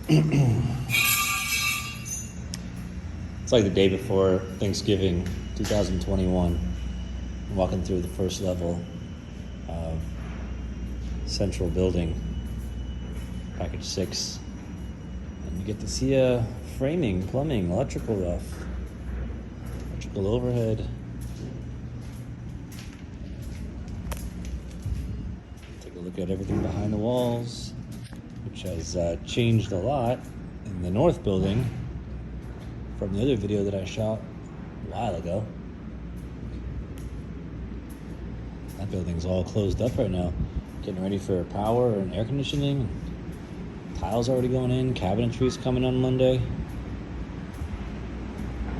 It's like the day before Thanksgiving 2021. I'm walking through the first level of Central Building, Package 6. And you get to see a framing, plumbing, electrical rough, electrical overhead. Take a look at everything behind the walls, which has changed a lot in the North Building from the other video that I shot a while ago. That building's all closed up right now, getting ready for power and air conditioning. Tiles already going in, cabinetry's coming on Monday.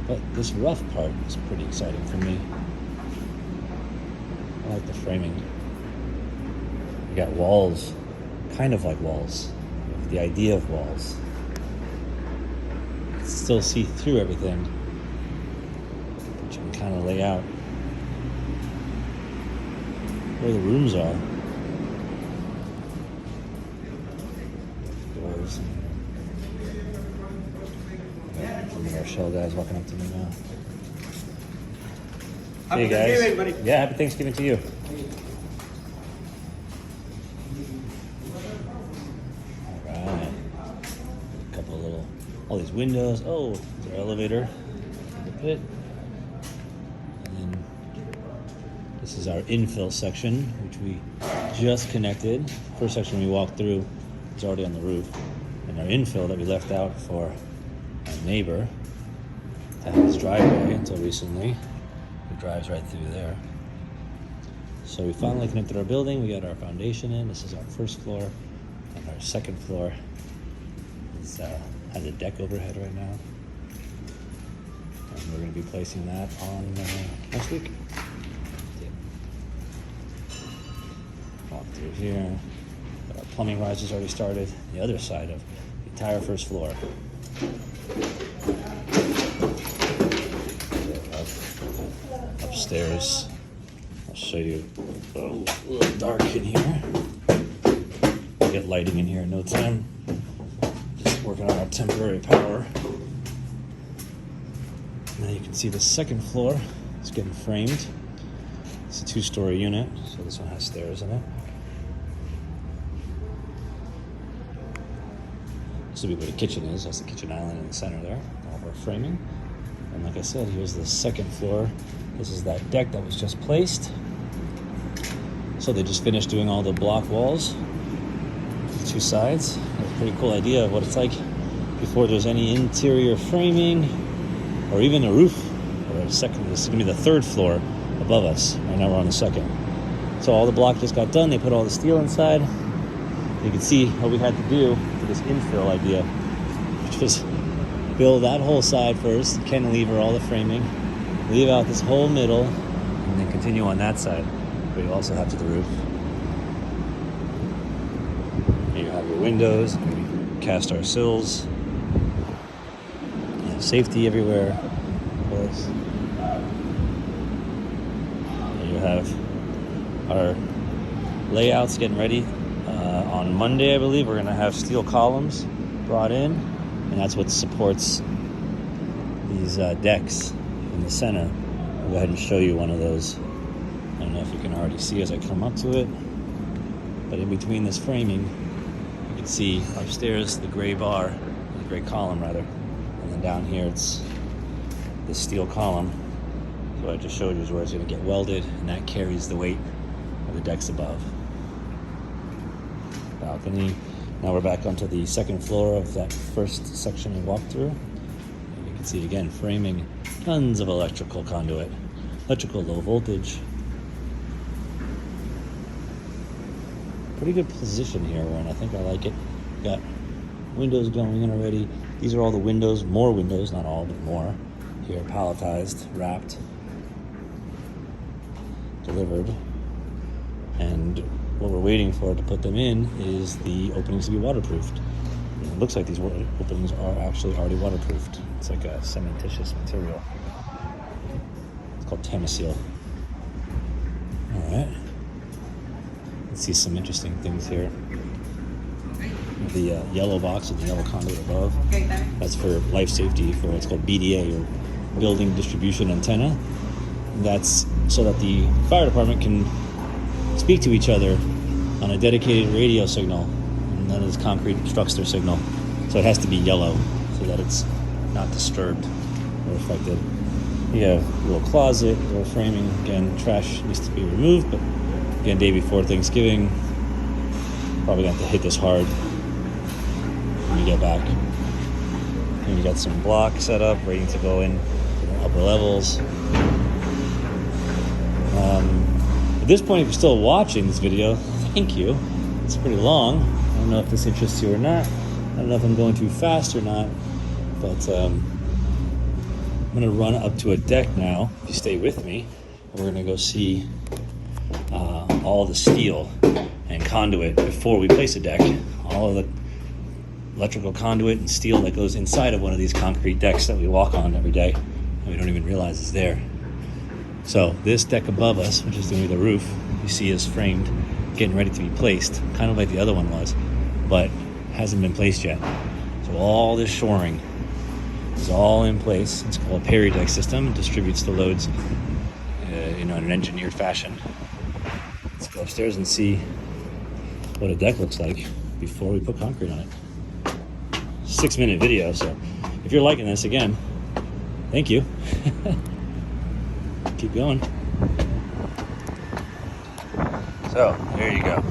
But this rough part is pretty exciting for me. I like the framing. You got walls, kind of like walls, the idea of walls. Still see through everything, but you can kind of lay out where the rooms are. Doors. Some of our shell guys walking up to me now. Hey guys. Happy Thanksgiving, buddy. Yeah, happy Thanksgiving to you. All these windows. Oh, there's our elevator. The pit. And then this is our infill section, which we just connected. First section we walked through is already on the roof. And our infill that we left out for our neighbor that had his driveway until recently. It drives right through there. So we finally connected our building. We got our foundation in. This is our first floor. And our second floor is has a deck overhead right now, and we're going to be placing that on next week. Walk through here. Our plumbing rise has already started. The other side of the entire first floor. Upstairs, I'll show you. Oh, a little dark in here. We'll get lighting in here in no time. Working on our temporary power. Now you can see the second floor is getting framed. It's a 2-story unit, so this one has stairs in it. This will be where the kitchen is. That's the kitchen island in the center there. All of our framing. And like I said, here's the second floor. This is that deck that was just placed. So they just finished doing all the block walls. 2 sides. A pretty cool idea of what it's like before there's any interior framing or even a roof or a second. This is gonna be the 3rd floor above us. Right now we're on the 2nd. So all the block just got done. They put all the steel inside. You can see what we had to do for this infill idea, which was build that whole side first, cantilever all the framing, leave out this whole middle, and then continue on that side. But you also have to the roof. You have your windows, we cast our sills, safety everywhere, of course. And you have our layouts getting ready. On Monday, I believe, we're going to have steel columns brought in, and that's what supports these decks in the center. I'll go ahead and show you one of those. I don't know if you can already see as I come up to it, but in between this framing, you can see upstairs the gray bar, the gray column rather, and then down here it's the steel column. So what I just showed you is where it's going to get welded, and that carries the weight of the decks above. Balcony. Now we're back onto the 2nd floor of that first section we walked through. And you can see again framing, tons of electrical conduit, electrical low voltage. Pretty good position here, and I think I like it. Got windows going in already. These are all the windows, more windows, not all, but more. Here, palletized, wrapped, delivered. And what we're waiting for to put them in is the openings to be waterproofed. And it looks like these openings are actually already waterproofed. It's like a cementitious material. It's called Tamasil. All right. Let's see some interesting things here. the yellow box and the yellow conduit above. That's for life safety for what's called BDA, or Building Distribution Antenna. That's so that the fire department can speak to each other on a dedicated radio signal, and none of this concrete obstructs their signal. So it has to be yellow so that it's not disturbed or affected. You have a little closet, a little framing. Again, trash needs to be removed, but again, day before Thanksgiving, probably gonna have to hit this hard when you get back. And you got some block set up, ready to go in to the upper levels. At this point, if you're still watching this video, thank you. It's pretty long. I don't know if this interests you or not. I don't know if I'm going too fast or not, but I'm gonna run up to a deck now, if you stay with me. We're gonna go see all the steel and conduit before we place a deck. All of the electrical conduit and steel that goes inside of one of these concrete decks that we walk on every day, and we don't even realize it's there. So this deck above us, which is going to be the roof, you see is framed, getting ready to be placed, kind of like the other one was, but hasn't been placed yet. So all this shoring is all in place. It's called a peri-deck system. It distributes the loads in an engineered fashion. Let's go upstairs and see what a deck looks like before we put concrete on it. 6-minute video, so if you're liking this, again, thank you. Keep going. So there you go,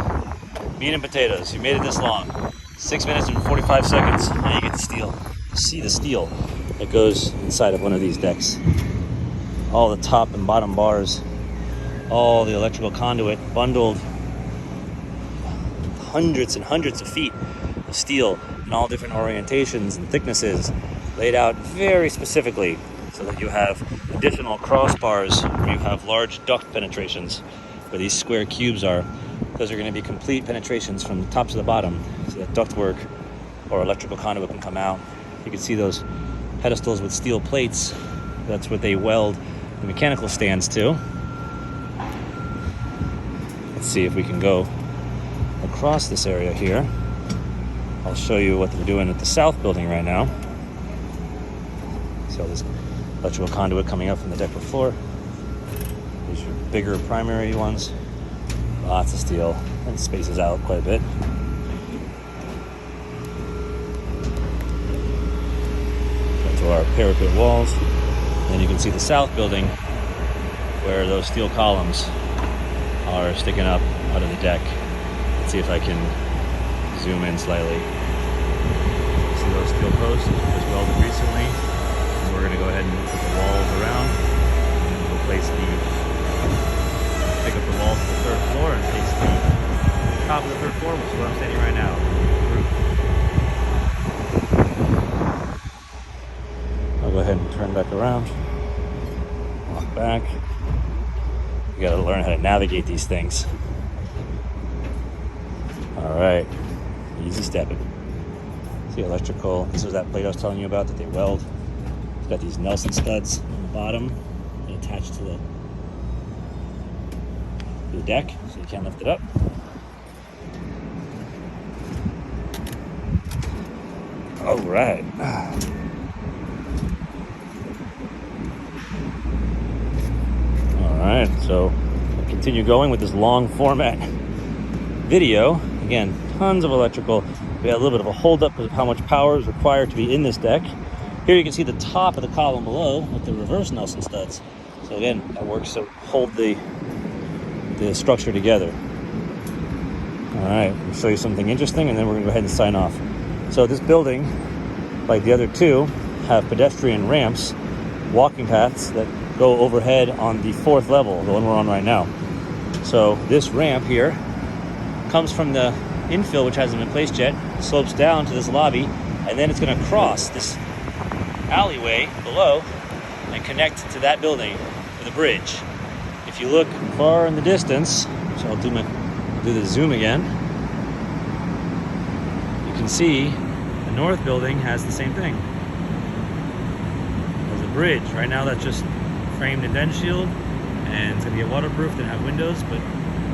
meat and potatoes. You made it this long, 6 minutes and 45 seconds. Now you get the steel. See the steel that goes inside of one of these decks, all the top and bottom bars, all the electrical conduit bundled, hundreds and hundreds of feet of steel in all different orientations and thicknesses, laid out very specifically so that you have additional crossbars where you have large duct penetrations where these square cubes are. Those are going to be complete penetrations from the top to the bottom so that ductwork or electrical conduit can come out. You can see those pedestals with steel plates. That's what they weld the mechanical stands to. Let's see if we can go across this area here. I'll show you what they're doing at the south building right now. So this electrical conduit coming up from the deck floor. These are bigger primary ones. Lots of steel, and spaces out quite a bit. To our parapet walls. Then you can see the south building where those steel columns are sticking up out of the deck. Let's see if I can zoom in slightly. See those steel posts just welded recently. And we're going to go ahead and put the walls around. And we'll place pick up the walls to the third floor and place the top of the third floor, which is where I'm standing right now. I'll go ahead and turn back around. Walk back. You gotta learn how to navigate these things. Alright, easy stepping. See electrical, this is that plate I was telling you about that they weld. It's got these Nelson studs on the bottom that attach to the deck, so you can't lift it up. Alright. Alright, so we'll continue going with this long format video. Again, tons of electrical. We had a little bit of a holdup because of how much power is required to be in this deck. Here you can see the top of the column below with the reverse Nelson studs. So again, that works to hold the structure together. Alright, I'll show you something interesting and then we're going to go ahead and sign off. So this building, like the other two, have pedestrian ramps, walking paths that go overhead on the fourth level, the one we're on right now. So this ramp here comes from the infill, which hasn't been placed yet, slopes down to this lobby, and then it's going to cross this alleyway below and connect to that building with a bridge. If you look far in the distance, so I'll do the zoom again, you can see the north building has the same thing. There's a bridge. Right now that's just framed and vent shield, and it's going to be waterproof and have windows, but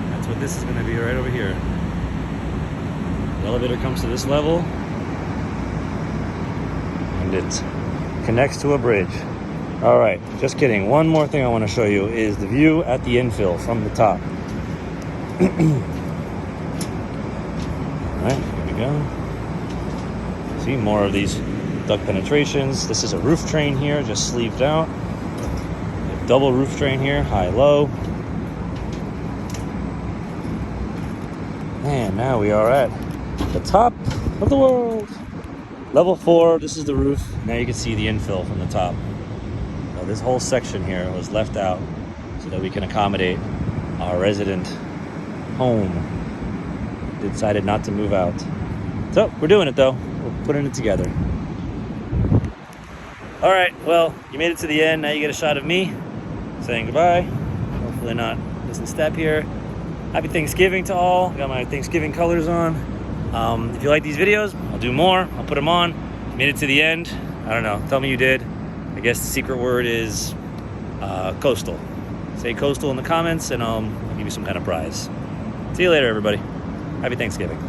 that's what this is going to be right over here. The elevator comes to this level, and it connects to a bridge. All right, just kidding. One more thing I want to show you is the view at the infill from the top. All right, here we go. See more of these duct penetrations. This is a roof train here, just sleeved out. A double roof train here, high-low. And now we are at the top of the world. Level 4, this is the roof. Now you can see the infill from the top. So this whole section here was left out so that we can accommodate our resident home. They decided not to move out. So we're doing it though. We're putting it together. All right, well, you made it to the end. Now you get a shot of me saying goodbye. Hopefully not missing a step here. Happy Thanksgiving to all. Got my Thanksgiving colors on. If you like these videos, I'll do more. I'll put them on. Made it to the end. I don't know. Tell me you did. I guess the secret word is coastal. Say coastal in the comments and I'll give you some kind of prize. See you later, everybody. Happy Thanksgiving.